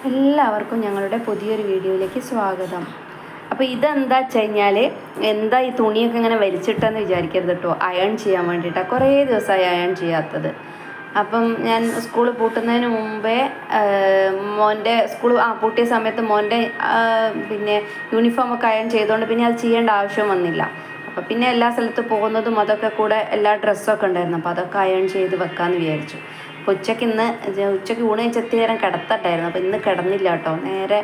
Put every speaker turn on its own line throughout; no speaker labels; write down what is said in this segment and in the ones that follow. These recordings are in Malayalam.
എല്ലാവർക്കും ഞങ്ങളുടെ പുതിയൊരു വീഡിയോയിലേക്ക് സ്വാഗതം. അപ്പോൾ ഇതെന്താ വെച്ച് കഴിഞ്ഞാൽ, എന്താ ഈ തുണിയൊക്കെ ഇങ്ങനെ വലിച്ചിട്ടെന്ന് വിചാരിക്കരുത് കേട്ടോ. അയൺ ചെയ്യാൻ വേണ്ടിയിട്ടാണ്, കുറേ ദിവസമായി അയൺ ചെയ്യാത്തത്. അപ്പം ഞാൻ സ്കൂൾ പൂട്ടുന്നതിന് മുമ്പേ മോൻ്റെ സ്കൂൾ പൂട്ടിയ സമയത്ത് മോൻ്റെ പിന്നെ യൂണിഫോമൊക്കെ അയൺ ചെയ്തുകൊണ്ട് പിന്നെ അത് ചെയ്യേണ്ട ആവശ്യം വന്നില്ല. അപ്പോൾ പിന്നെ എല്ലാ സ്ഥലത്തും പോകുന്നതും അതൊക്കെ കൂടെ എല്ലാ ഡ്രസ്സൊക്കെ ഉണ്ടായിരുന്നു. അപ്പോൾ അതൊക്കെ അയൺ ചെയ്ത് വെക്കാമെന്ന് വിചാരിച്ചു. അപ്പോൾ ഉച്ചയ്ക്ക് ഊണ് കഴിച്ചെത്തിയ നേരം കിടത്തട്ടായിരുന്നു. അപ്പോൾ ഇന്ന് കിടന്നില്ല കേട്ടോ, നേരെ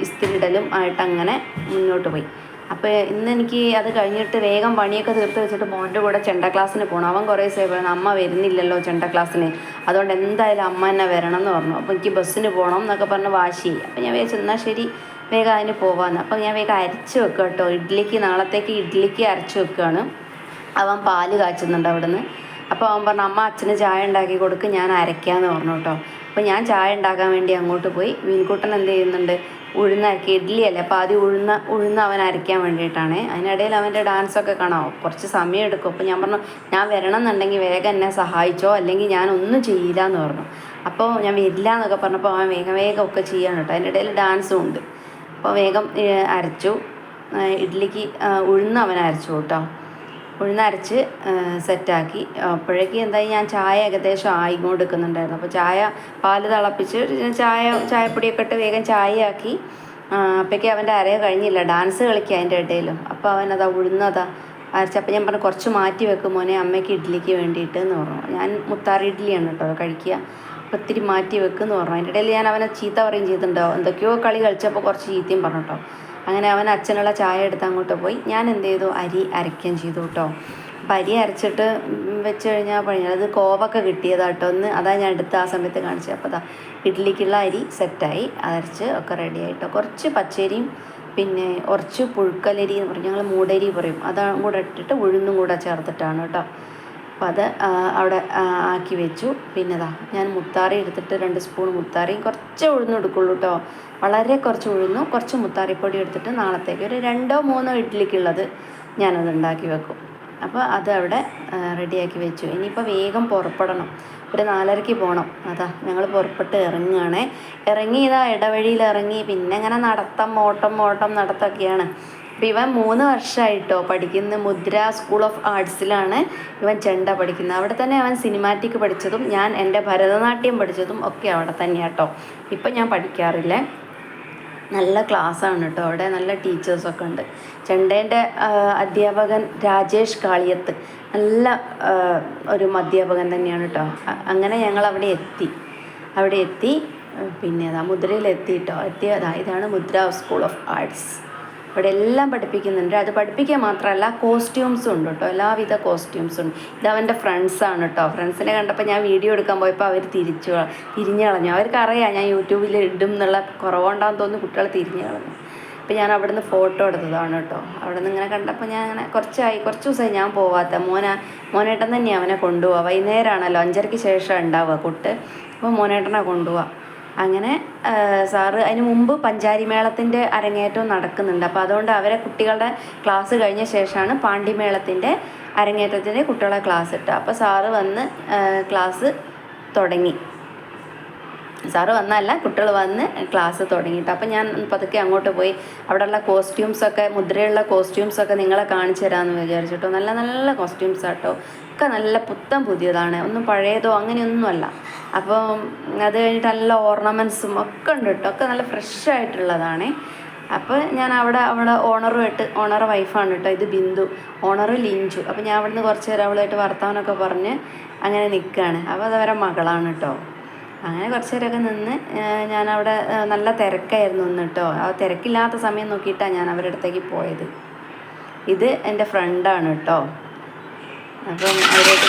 ഇസ്തിരിടലും ആയിട്ട് അങ്ങനെ മുന്നോട്ട് പോയി. അപ്പോൾ ഇന്ന് എനിക്ക് അത് കഴിഞ്ഞിട്ട് വേഗം പണിയൊക്കെ തീർത്ത് വെച്ചിട്ട് മോൻ്റെ കൂടെ ചെണ്ട ക്ലാസ്സിന് പോകണം. അവൻ കുറേ ദിവസമായി അമ്മ വരുന്നില്ലല്ലോ ചെണ്ട ക്ലാസ്സിന്, അതുകൊണ്ട് എന്തായാലും അമ്മ തന്നെ വരണം എന്ന് പറഞ്ഞു. അപ്പോൾ എനിക്ക് ബസ്സിന് പോകണം എന്നൊക്കെ പറഞ്ഞ് വാശിയായി. അപ്പോൾ ഞാൻ വിചാരിച്ചു എന്നാൽ ശരി വേഗം അതിന് പോകാമെന്ന്. അപ്പോൾ ഞാൻ വേഗം അരച്ച് വെക്കുക കേട്ടോ, നാളത്തേക്ക് ഇഡ്ഡലിക്ക് അരച്ച് വെക്കുകയാണ്. അവൻ പാല് കാച്ചുന്നുണ്ട് അവിടുന്ന്. അപ്പോൾ അവൻ പറഞ്ഞു അമ്മ അച്ഛന് ചായ ഉണ്ടാക്കി കൊടുക്ക്, ഞാൻ അരയ്ക്കാമെന്ന് പറഞ്ഞു കേട്ടോ. അപ്പോൾ ഞാൻ ചായ ഉണ്ടാക്കാൻ വേണ്ടി അങ്ങോട്ട് പോയി. മീൻകൂട്ടൻ എന്ത് ചെയ്യുന്നുണ്ട്, ഉഴുന്നരക്കി, ഇഡ്ഡലി അല്ലേ അപ്പോൾ ആദ്യം ഉഴുന്ന് അവൻ അരയ്ക്കാൻ വേണ്ടിയിട്ടാണ്. അതിനിടയിൽ അവൻ്റെ ഡാൻസൊക്കെ കാണാമോ, കുറച്ച് സമയം എടുക്കും. അപ്പോൾ ഞാൻ പറഞ്ഞു ഞാൻ വരണം എന്നുണ്ടെങ്കിൽ വേഗം എന്നെ സഹായിച്ചോ, അല്ലെങ്കിൽ ഞാനൊന്നും ചെയ്യില്ല എന്ന് പറഞ്ഞു. അപ്പോൾ ഞാൻ വരില്ല എന്നൊക്കെ പറഞ്ഞപ്പോൾ അവൻ വേഗം ഒക്കെ ചെയ്യാണ് കേട്ടോ. അതിൻ്റെ ഇടയിൽ ഡാൻസും ഉണ്ട്. അപ്പോൾ വേഗം അരച്ചു. ഇഡ്ഡലിക്ക് ഉഴുന്ന് അവൻ അരച്ചു കേട്ടോ. ഉഴുന്നരച്ച് സെറ്റാക്കി. അപ്പോഴേക്കും എന്തായി, ഞാൻ ചായ ഏകദേശം ആയിക്കൊണ്ട് നിൽക്കുന്നുണ്ടായിരുന്നു. അപ്പോൾ പാല് തിളപ്പിച്ച് ചായപ്പൊടിയൊക്കെ ഇട്ട് വേഗം ചായയാക്കി. അപ്പോഴേക്കും അവൻ്റെ അരയ കഴിഞ്ഞില്ല, ഡാൻസ് കളിക്കുക അതിൻ്റെ ഇടയിലും. അപ്പോൾ അവനതാ ഉഴുന്നതാ അരച്ചപ്പോൾ ഞാൻ പറഞ്ഞു കുറച്ച് മാറ്റി വെക്കും മോനെ, അമ്മയ്ക്ക് ഇഡ്ഡലിക്ക് വേണ്ടിയിട്ട് എന്ന് പറഞ്ഞു. ഞാൻ മുത്താറി ഇഡ്ഡലിയാണ് കേട്ടോ കഴിക്കുക, അപ്പോൾ ഒത്തിരി മാറ്റി വെക്കുമെന്ന് പറഞ്ഞു. അതിൻ്റെ ഇടയിൽ ഞാൻ അവനെ ചീത്ത പറയും ചെയ്തിട്ടുണ്ടോ, എന്തൊക്കെയോ കളി കളിച്ചപ്പോൾ കുറച്ച് ചീത്തയും പറഞ്ഞു കേട്ടോ. അങ്ങനെ അവൻ അച്ഛനുള്ള ചായ എടുത്ത് അങ്ങോട്ട് പോയി. ഞാൻ എന്ത് ചെയ്തു, അരി അരയ്ക്കുകയും ചെയ്തു കേട്ടോ. അപ്പം അരി അരച്ചിട്ട് വെച്ച് കഴിഞ്ഞാൽ അത് കോവൊക്കെ കിട്ടിയതാട്ടോ ഒന്ന്, അതാ ഞാൻ എടുത്ത് ആ സമയത്ത് കാണിച്ചത്. അപ്പോൾ അതാ ഇഡ്ഡലിക്കുള്ള അരി സെറ്റായി, അരച്ച് ഒക്കെ റെഡി ആയിട്ടോ. കുറച്ച് പച്ചരിയും പിന്നെ കുറച്ച് പുഴുക്കലരി എന്ന് പറയും, ഞങ്ങൾ മൂടരി പറയും, അതും കൂടെ ഇട്ടിട്ട് ഉഴുന്നും കൂടെ ചേർത്തിട്ടാണ് കേട്ടോ. അപ്പോൾ അത് അവിടെ ആക്കി വെച്ചു. പിന്നെ ഞാൻ മുത്താറി എടുത്തിട്ട് 2 സ്പൂൺ മുത്താറിയും കുറച്ച് ഉഴുന്നും എടുക്കുള്ളൂ കേട്ടോ. വളരെ കുറച്ച് ഉഴുന്നും കുറച്ച് മുത്താറിപ്പൊടി എടുത്തിട്ട് നാളത്തേക്ക് ഒരു 2-3 ഇഡ്ഡലിക്കുള്ളത് ഞാനത് ഉണ്ടാക്കി വെക്കും. അപ്പോൾ അത് അവിടെ റെഡിയാക്കി വെച്ചു. ഇനിയിപ്പോൾ വേഗം പുറപ്പെടണം, ഒരു 4:30 പോകണം. ഞങ്ങൾ പുറപ്പെട്ട് ഇറങ്ങുകയാണേ. ഇടവഴിയിൽ ഇറങ്ങി, പിന്നെ ഇങ്ങനെ ഓട്ടം നടത്തൊക്കെയാണ്. അപ്പോൾ ഇവൻ 3 വർഷമായിട്ടോ പഠിക്കുന്ന മുദ്ര സ്കൂൾ ഓഫ് ആർട്സിലാണ് ഇവൻ ചെണ്ട പഠിക്കുന്നത്. അവിടെ തന്നെ അവൻ സിനിമാറ്റിക് പഠിച്ചതും ഞാൻ എൻ്റെ ഭരതനാട്യം പഠിച്ചതും ഒക്കെ അവിടെ തന്നെയാണ് കേട്ടോ. ഇപ്പം ഞാൻ പഠിക്കാറില്ലേ. നല്ല ക്ലാസ്സാണ് കേട്ടോ അവിടെ, നല്ല ടീച്ചേഴ്സൊക്കെ ഉണ്ട്. ചെണ്ടേൻ്റെ അധ്യാപകൻ രാജേഷ് കാളിയത്ത് നല്ല ഒരു അധ്യാപകൻ തന്നെയാണ് കേട്ടോ. അങ്ങനെ ഞങ്ങൾ അവിടെ എത്തി. പിന്നെ മുദ്രയിലെത്തി കേട്ടോ. ഇതാണ് മുദ്ര സ്കൂൾ ഓഫ് ആർട്സ്. അവിടെ എല്ലാം പഠിപ്പിക്കുന്നുണ്ട്. അത് പഠിപ്പിക്കുക മാത്രമല്ല കോസ്റ്റ്യൂംസും ഉണ്ട് കേട്ടോ, എല്ലാവിധ കോസ്റ്റ്യൂംസും ഉണ്ട്. ഇതവൻ്റെ ഫ്രണ്ട്സാണ് കേട്ടോ. ഫ്രണ്ട്സിനെ കണ്ടപ്പോൾ ഞാൻ വീഡിയോ എടുക്കാൻ പോയപ്പോൾ അവർ തിരിഞ്ഞു കളഞ്ഞു. അവർക്കറിയാം ഞാൻ യൂട്യൂബിൽ ഇടും എന്നുള്ള കുറവുണ്ടാകുന്ന തോന്നുന്നു, കുട്ടികൾ തിരിഞ്ഞു കളഞ്ഞു. അപ്പോൾ ഞാൻ അവിടെ നിന്ന് ഫോട്ടോ എടുത്തതാണ് കേട്ടോ. അവിടെ നിന്ന് ഇങ്ങനെ കണ്ടപ്പോൾ ഞാൻ അങ്ങനെ കുറച്ച് ദിവസമായി ഞാൻ പോവാത്ത. മോനേട്ടൻ തന്നെയാണ് അവനെ കൊണ്ടുപോവുക. വൈകുന്നേരമാണല്ലോ, 5:30 ശേഷം ഉണ്ടാവുക കൂട്ട്. അപ്പോൾ മോനേട്ടനെ കൊണ്ടുപോവുക. അങ്ങനെ സാറ് അതിന് മുമ്പ് പഞ്ചാരി മേളത്തിൻ്റെ അരങ്ങേറ്റവും നടക്കുന്നുണ്ട്. അപ്പോൾ അതുകൊണ്ട് കുട്ടികളുടെ ക്ലാസ് കഴിഞ്ഞ ശേഷമാണ് പാണ്ടിമേളത്തിൻ്റെ അരങ്ങേറ്റത്തിൻ്റെ കുട്ടികളെ ക്ലാസ് ഇട്ടത്. അപ്പോൾ സാറ് വന്ന് ക്ലാസ് തുടങ്ങി. സാറ് വന്നല്ല, കുട്ടികൾ വന്ന് ക്ലാസ് തുടങ്ങിയിട്ട്. അപ്പം ഞാൻ പതുക്കെ അങ്ങോട്ട് പോയി അവിടെയുള്ള കോസ്റ്റ്യൂംസൊക്കെ, മുദ്രയുള്ള കോസ്റ്റ്യൂംസൊക്കെ നിങ്ങളെ കാണിച്ചു തരാമെന്ന് വിചാരിച്ചിട്ടോ. നല്ല നല്ല കോസ്റ്റ്യൂംസാട്ടോ, ഒക്കെ നല്ല പുത്തൻ പുതിയതാണ്, ഒന്നും പഴയതോ അങ്ങനെയൊന്നുമല്ല. അപ്പോൾ അത് കഴിഞ്ഞിട്ട് നല്ല ഓർണമെൻറ്റ്സും ഒക്കെ ഉണ്ട് കേട്ടോ, ഒക്കെ നല്ല ഫ്രഷ് ആയിട്ടുള്ളതാണ്. അപ്പോൾ ഞാൻ അവിടെ ഓണർ വൈഫാണ് കേട്ടോ, ഇത് ബിന്ദു, ഓണർ ലിഞ്ചു. അപ്പോൾ ഞാൻ അവിടെ നിന്ന് കുറച്ച് നേരം അവളായിട്ട് വർത്തമാനമൊക്കെ പറഞ്ഞ് അങ്ങനെ നിൽക്കുകയാണ്. അപ്പോൾ അതവരെ മകളാണ് കേട്ടോ. അങ്ങനെ കുറച്ച് നേരമൊക്കെ നിന്ന് ഞാനവിടെ നല്ല തിരക്കായിരുന്നു ഒന്ന് കേട്ടോ. ആ തിരക്കില്ലാത്ത സമയം നോക്കിയിട്ടാണ് ഞാൻ അവരുടെ അടുത്തേക്ക് പോയത്. ഇത് എൻ്റെ ഫ്രണ്ടാണ് കേട്ടോ. അപ്പം അവരായിട്ട്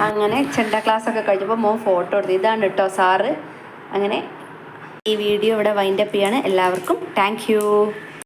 അങ്ങനെ ചെണ്ട ക്ലാസ്സൊക്കെ കഴിഞ്ഞപ്പോൾ മോൻ ഫോട്ടോ എടുത്തു. ഇതാണ് കേട്ടോ സാറ്. അങ്ങനെ ഈ വീഡിയോ ഇവിടെ വൈൻഡപ്പ് ചെയ്യാണ്. എല്ലാവർക്കും താങ്ക് യു.